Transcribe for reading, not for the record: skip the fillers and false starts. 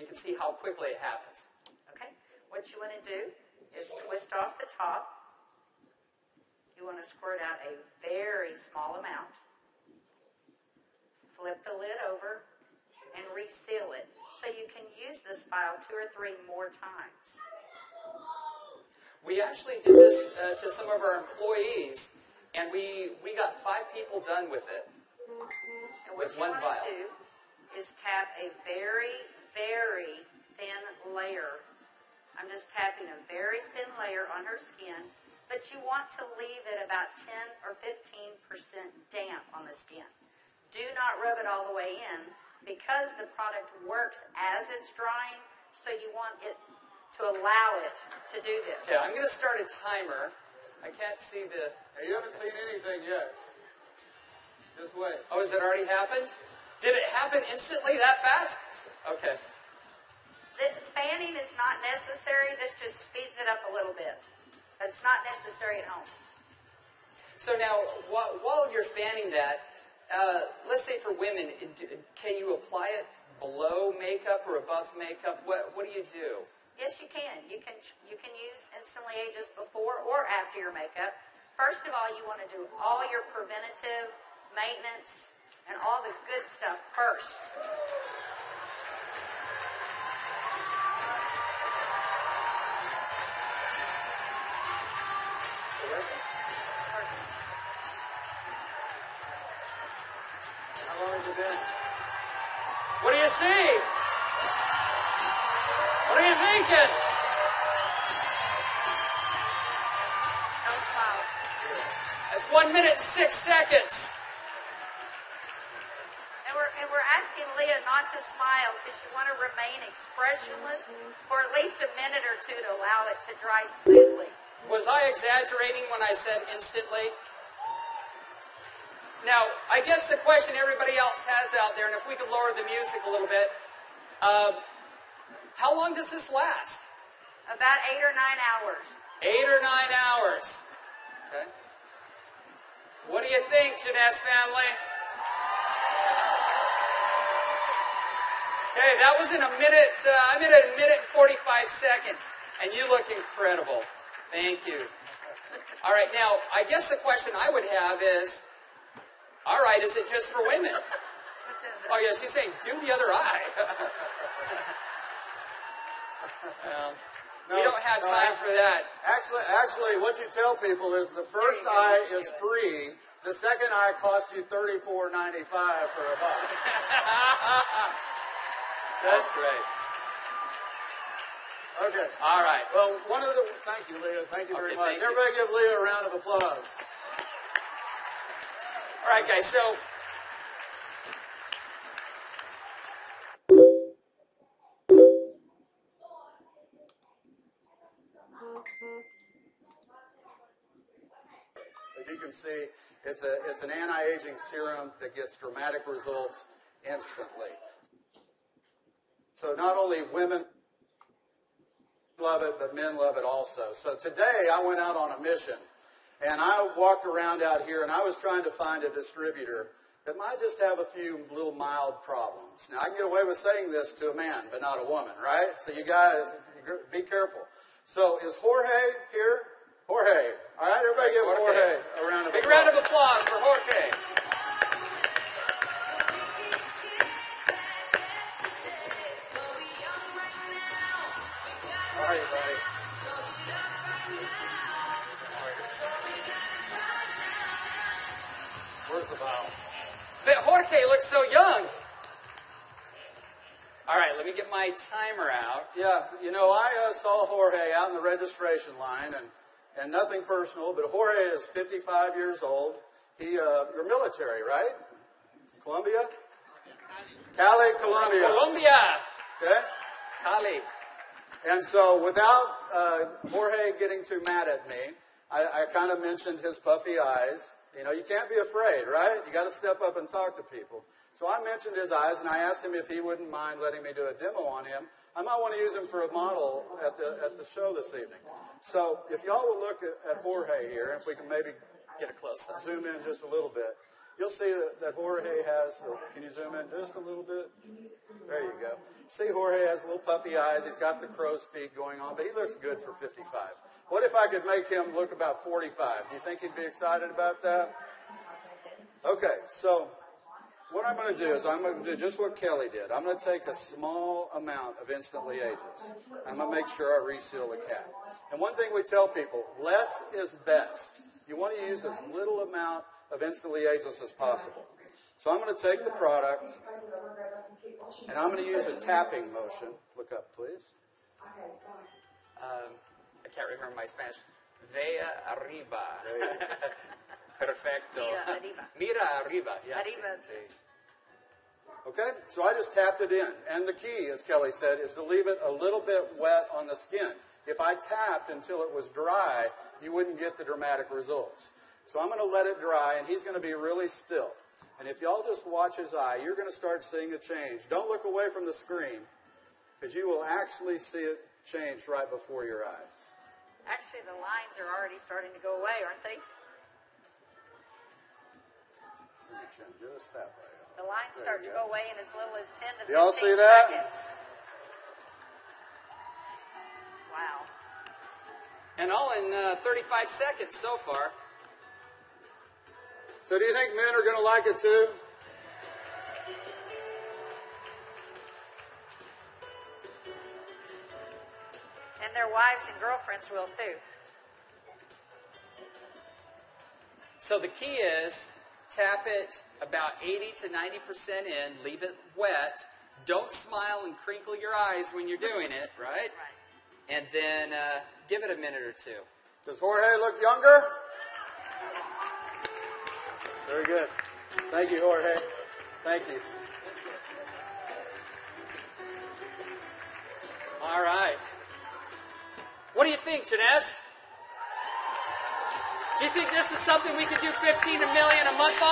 can see how quickly it happens. Okay. What you want to do is twist off the top. You want to squirt out a very small amount. Flip the lid over and reseal it so you can use this file 2 or 3 more times. We actually did this to some of our employees, and we got 5 people done with it. And what you want to do is tap a very, very thin layer. I'm just tapping a very thin layer on her skin, but you want to leave it about 10 or 15% damp on the skin. Do not rub it all the way in because the product works as it's drying, so you want it to allow it to do this. Okay, I'm going to start a timer. I can't see the... Hey, you haven't seen anything yet. Just wait. Oh, has it already happened? Did it happen instantly that fast? Okay. The fanning is not necessary. This just speeds it up a little bit. It's not necessary at home. So now, while you're fanning that, let's say for women, can you apply it below makeup or above makeup? What do you do? Yes, you can. You can use Instantly Ageless before or after your makeup. First of all, you want to do all your preventative maintenance and all the good stuff first. How long has it been? What do you see? What are you thinking? Don't smile. That's 1 minute and 6 seconds. And we're asking Leah not to smile because you want to remain expressionless for at least a minute or 2 to allow it to dry smoothly. Was I exaggerating when I said instantly? Now, I guess the question everybody else has out there, and if we could lower the music a little bit, how long does this last? About 8 or 9 hours. 8 or 9 hours. Okay. What do you think, Jeunesse family? Okay, that was in a minute. I'm at a minute and 45 seconds, and you look incredible. Thank you. All right, now, I guess the question I would have is, all right, is it just for women? Oh, yeah, she's saying, do the other eye. We don't have time for that. Actually, what you tell people is the first eye is free. The second eye costs you $34.95 for a buck. That's great. Okay. All right. Well, thank you, Leah. Thank you very much. Thank you. Everybody give Leah a round of applause. All right, guys, so as you can see, it's an anti-aging serum that gets dramatic results instantly. So not only women love it, but men love it also. So today I went out on a mission, and I walked around out here, and I was trying to find a distributor that might just have a few little mild problems. Now, I can get away with saying this to a man, but not a woman, right? So you guys, be careful. So is Jorge here? Jorge. All right, everybody give Jorge a round of applause. big round of applause for Jorge. How are you, buddy? Where's the bottle? But Jorge looks so young. All right, let me get my timer out. Yeah, you know, I saw Jorge out in the registration line, and nothing personal, but Jorge is 55 years old. You're military, right? Colombia? Cali, Colombia. Colombia. Okay? Cali. And so without Jorge getting too mad at me, I kind of mentioned his puffy eyes. You know, you can't be afraid, right? You got to step up and talk to people. So I mentioned his eyes, and I asked him if he wouldn't mind letting me do a demo on him. I might want to use him for a model at the show this evening. So if y'all will look at Jorge here, if we can maybe Get a close-up. zoom in just a little bit. you'll see that Jorge has, can you zoom in just a little bit? There you go. See, Jorge has little puffy eyes. He's got the crow's feet going on, but he looks good for 55. What if I could make him look about 45? Do you think he'd be excited about that? Okay, so what I'm going to do is I'm going to do just what Kelly did. I'm going to take a small amount of Instantly Ageless. I'm going to make sure I reseal the cap. And one thing we tell people, less is best. You want to use as little amount of Instantly Ageless as possible. So I'm going to take the product, and I'm going to use a tapping motion. Look up, please. I can't remember my Spanish. Vea arriba. Perfecto. Mira arriba. Mira arriba. Yeah, Arriba. Okay, so I just tapped it in. And the key, as Kelly said, is to leave it a little bit wet on the skin. If I tapped until it was dry, you wouldn't get the dramatic results. So I'm going to let it dry, and he's going to be really still. And if y'all just watch his eye, you're going to start seeing a change. Don't look away from the screen, because you will actually see it change right before your eyes. Actually, the lines are already starting to go away, aren't they? Just that way. The lines start to go away in as little as 10 to 15 Y'all see that? seconds. Wow. And all in 35 seconds so far. So do you think men are going to like it too? And their wives and girlfriends will too. So the key is tap it about 80 to 90% in, leave it wet. Don't smile and crinkle your eyes when you're doing it, right? Right. And then give it a minute or two. Does Jorge look younger? Very good. Thank you, Jorge. Thank you. All right. What do you think, Jeunesse? Do you think this is something we could do 15 million a month on?